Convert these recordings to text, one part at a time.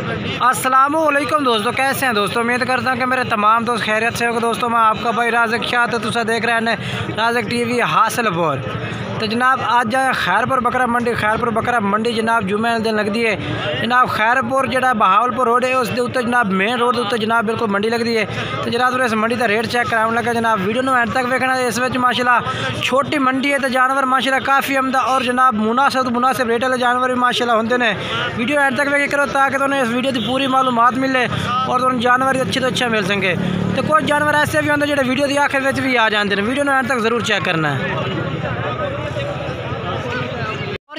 अस्सलामुअलैकुम दोस्तों, कैसे हैं दोस्तों। उम्मीद करता हूँ कि मेरे तमाम दोस्त खैरियत से होगा। दोस्तों मैं आपका भाई राज़िक शाह, तो तुसा देख रहे हैं राज़िक टीवी हासिलपुर। तो जनाब आज जाए खैरपुर बकरा मंडी। खैरपुर बकरा मंडी जनाब जुमे दिन लगती है जनाब। खैरपुर जो बहावलपुर रोड है उसके उत्ते जनाब मेन रोड के उत्ते जनाब बिल्कुल मंडी लगती है। तो जनाब इस मंडी का रेट चेक कराने लगा जनाब। वीडियो में एंड तक देखना। इस माशाल्लाह छोटी मंडी है तो जानवर माशाल्लाह काफ़ी आमदा और जनाब मुनासिब रेट वाले जानवर भी माशाल्लाह होंगे ने। वीडियो एंड तक वेखे करो ताकि तुम्हें इस वीडियो की पूरी मालूमात मिले और तुम्हें जानवर अच्छे तो अच्छा मिल सके। तो कुछ जानवर ऐसे भी होंगे जो वीडियो की आखिर में भी आ जाते हैं। वीडियो में एंड तक ज़रूर चेक करना है।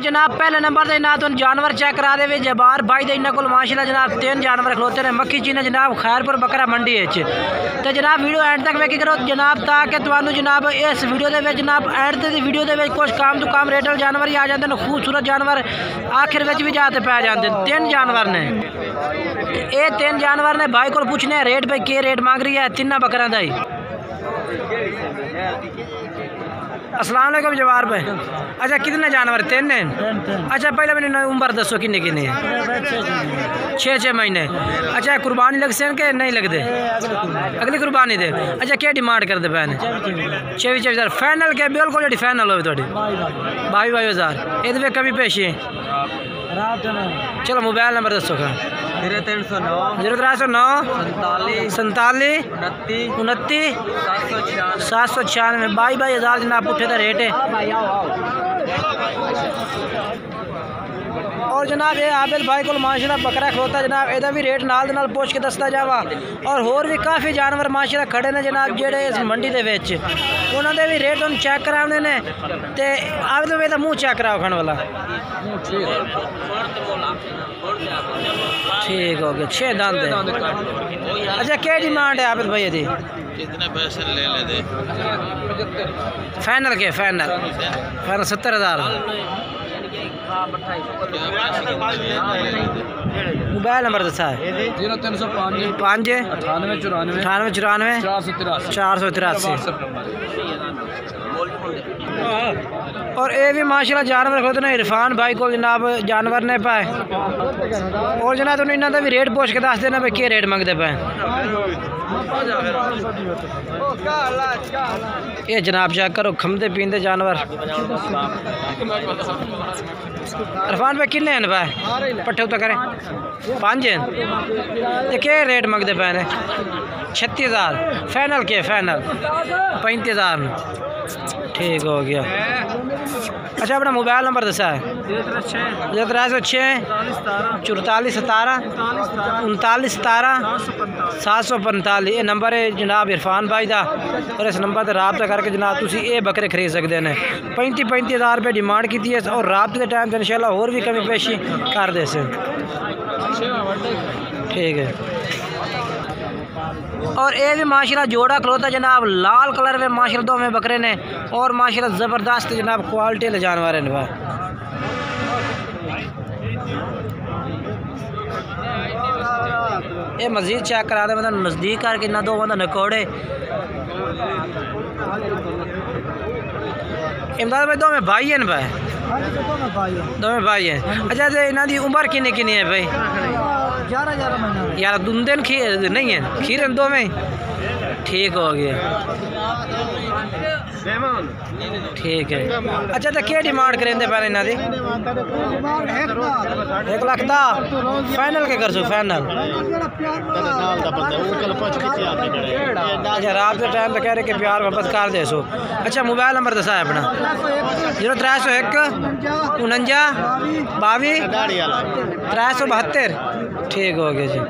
जनाब पहले नंबर से ना तो जानवर चेक करा दे जबार भाई दे इन्होंने को माशाल्लाह जनाब 3 जानवर खलोते हैं मक्खी चीने जनाब खैरपुर बकरा मंडी है। तो जनाब वीडियो एंड तक वेखी करो जनाब ताकि तुम्हें जनाब इस वीडियो के जनाब एंड की वीडियो के कुछ काम तो काम रेट वाले जानवर ही आ जाते हैं। खूबसूरत जानवर आखिर में भी जाते पै जाते हैं। 3 जानवर ने ये 3 जानवर ने भाई को पूछने रेट भाई के रेट मांग रही है तिना बकरा का ही। अस्सलाम वालेकुम जवार भाई। अच्छा कितने जानवर 3 हैं। अच्छा पहले मैंने उम्र दसो किन्ने किन्ने 6 महीने। अच्छा कुर्बानी लग से के नहीं लगते अगली कुर्बानी दे। अच्छा क्या डिमांड करते पे 24,000 फाइनल के बिल्कुल जी फाइनल हो 22,000 ये कमी पेशी है। चलो मोबाइल नंबर दसो 0309 47 29 796 22,000 जनाब पुठे का रेट है। और जनाब ये आबिद भाई को माशाल्लाह बकरा खलोता जनाब एदा भी रेट नाल पूछ के दसता जावा। और होर भी काफ़ी जानवर माशाल्लाह खड़े ने जनाब जेड़े इस मंडी के विच उन्होंने भी रेट हम चेक कराने ने। ते आबिद भाई का मुँह चेक कराओ खाने वाला ठीक हो गया 6 दांत है। अच्छा क्या डिमांड है आबिद भाई यदि कितने पैसे ले लेते फाइनल के फाइनल 70,000। मोबाइल नंबर दसा है 0305 98 483। और ये भी माशाल्लाह जानवर खुद ने इरफान भाई को जनाब जानवर ने पाए। और जनाब तुम इन्हों का भी रेट पूछ के दस देना भाई क्या रेट मंगते पे। ये जनाब चेक करो खमदे पींदे जानवर। इरफान भाई किन्ने हैं भाई पट्ठे उत्ते करें 5 हैं। क्या रेट मंगते पे ने 36,000 फाइनल के फाइनल 35,000 ठीक हो गया। अच्छा अपना मोबाइल नंबर दसा है 0306 44 17 39 17 745। ये नंबर है जनाब इरफान भाई का। और इस नंबर पर रबता करके जनाब तुम ये बकरे खरीद सकते हैं। 35,000 रुपये डिमांड की है और रात के टाइम इंशाल्लाह और भी कमी पेशी कर दे से ठीक है। और ये भी माशाल्लाह जोड़ा खलोता जनाब लाल कलर में माशाल्लाह 2 में बकरे ने और माशाल्लाह ज़बरदस्त जनाब क्वालिटी वाले जानवर हैं भाई। ये मजीद चेक करा दे मतलब नज़दीक करके ना 2 बंदा नकोड़े इमदाद भाई 2 में भाई हैं भाई 2 में भाई हैं। अच्छा तो इन्हों की उम्र किन्नी किन्नी है भाई 11 यार दुंदन खीर नहीं है खीर 2 में ठीक हो गया ठीक है। अच्छा तो क्या डिमांड करेंगे पहले इन्हों की 1 लाख का फाइनल के कर सो फाइनल। अच्छा रात के टाइम तो कह रहे कि प्यार वापस कर दे सो। अच्छा मोबाइल नंबर दसा है अपना 0301 49 22 372 ठीक हो गया जी।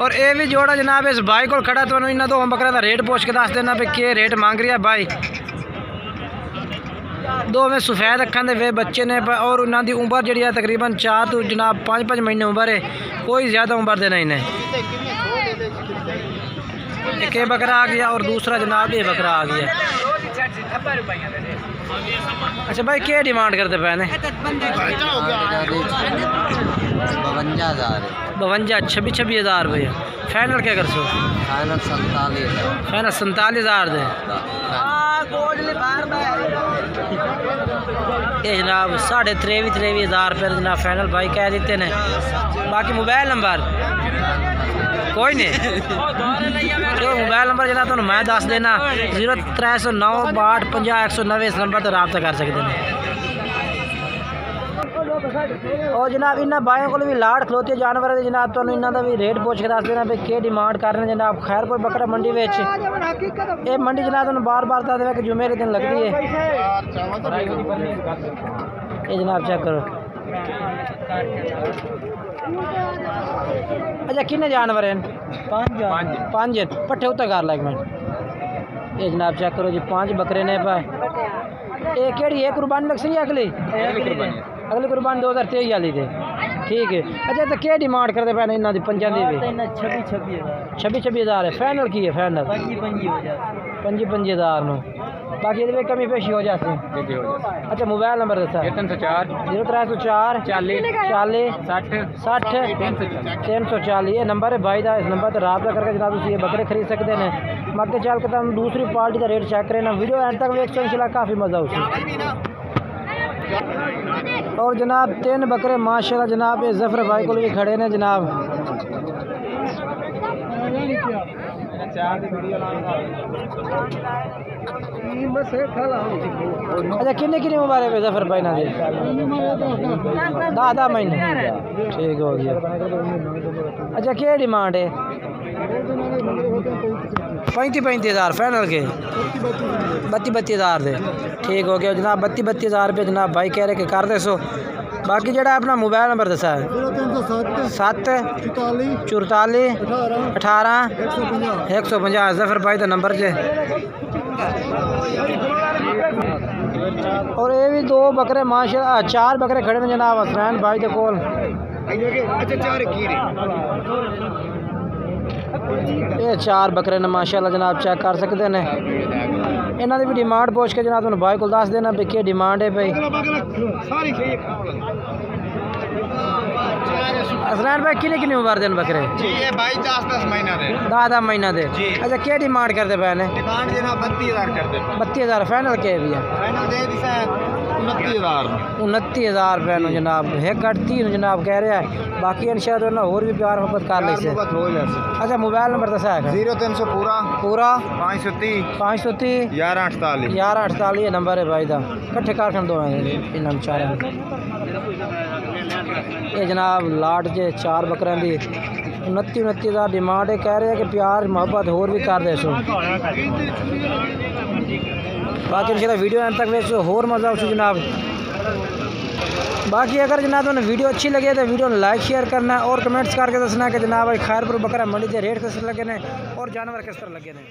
और ये भी जोड़ा जनाब इस भाई को खड़ा तो इन्होंने 2 बकरा का रेट पूछ के दस देना भी के रेट मांग रही है भाई। 2 में सफ़ेद अखन दे बच्चे ने और उन्होंने उम्र जी है तकरीबन 4 तो जनाब 5 महीने उम्र है। कोई ज़्यादा उम्र देना इन्हें। एक ये बकरा आ गया और दूसरा जनाब ये बकरा आ गया। अच्छा भाई क्या डिमांड करते पे ने 52 26,000 भैया फाइनल क्या कर सो फाइनल 47,000 दे। ये जनाब 23,500 रुपये जनाब फाइनल भाई कह देते हैं। बाकी मोबाइल नंबर कोई नहीं जो मोबाइल नंबर जनाब तो मैं दस देना 0309 62 50 190 इस नंबर पर रब्ता कर सकते हैं। और जनाब इन्होंने बाइयों को भी लाड़ खलोते जानवर है जनाब तो इन्हों भी रेट पूछ के दस देना भी क्या डिमांड कर रहे हैं जनाब खैरपुर बकरा मंडी में। ये मंडी जनाब तुम बार बार दस देना कि जुमे के दिन लगती है। ये जनाब चेक करो। अच्छा किन्ने जानवर हैं? पाँच पट्ठे उत्तर कर ला एक मिनट। ये जनाब चेक करो जी 5 बकरे ने पा ये केड़ी है कुर्बानी लग सी अगली अगली कुर्बानी 2023 वाली थे ठीक है। अच्छा तो क्या डिमांड करते पे इन्हों की पंजा की भी 26 हज़ार है फाइनल की है फाइनल 25 हज़ार नो बाकी ये कमी पेशी हो जाती है। अच्छा मोबाइल नंबर दसा 0304 40 60 340 ये नंबर है भाई का। इस नंबर पर रब्ता करके जनाब ये बकरे खरीद सकते हैं। मक्के चल के तुम दूसरी पार्टी का रेट चेक करें ना वीडियो एंड तक वेख इंशाल्लाह काफ़ी मज़ा उसे। और जनाब 3 बकरे माशाल्लाह जनाब ये जफर भाई को भी खड़े ने जनाब। अच्छा किन्ने मुबारक पे जफर भाई ना दे 10 महीने ठीक हो गया। अच्छा क्या डिमांड है? 35 हज़ार फाइनल के 32 हज़ार दे ठीक हो गया जनाब। 32 हज़ार रुपये जनाब भाई कह रहे कि कर दे सो। बाकी जरा अपना मोबाइल नंबर दसा है 7 44 18 150 जफर भाई का नंबर जे। और ये भी 2 बकरे माशा 4 बकरे खड़े ने जनाब हसनैन भाई के कोल। ये 4 बकरे ने माशाल्लाह जनाब चेक कर सकते हैं। इन्हों की भी डिमांड पूछ के जनाब तुम भाई को दस देना भी क्या डिमांड है भाई। हसनैन भाई किन्ने उम्र देन बकरे? ये भाई 10 महीना दे। अच्छा क्या डिमांड करते पे ने? 32 हज़ार फाइनल के भी है 29 हज़ार रुपये जनाब 1 जनाब कह रहा है। बाकी इंशाल्लाह ना और भी प्यार मोहब्बत कर ले। अच्छा मोबाइल नंबर दसा है 0300 पूरा 530 1148 ये नंबर है भाई का। कट्ठे कारखान दो इन चार ये जनाब लाट जे 4 बकरियां की 29 हज़ार डिमांड है। कह रहे हैं कि प्यार मोहब्बत होर भी कर दे सो। बाकी इंशाल्लाह वीडियो अंत तक वेखो होर मज़ा उस जनाब। बाकी अगर जनाब तुम वीडियो अच्छी लगे तो वीडियो लाइक शेयर करना और कमेंट्स करके दसना कि जनाब खैरपुर बकरा मंडी के रेट किस तरह लगे ने और जानवर किस तरह लगे ने।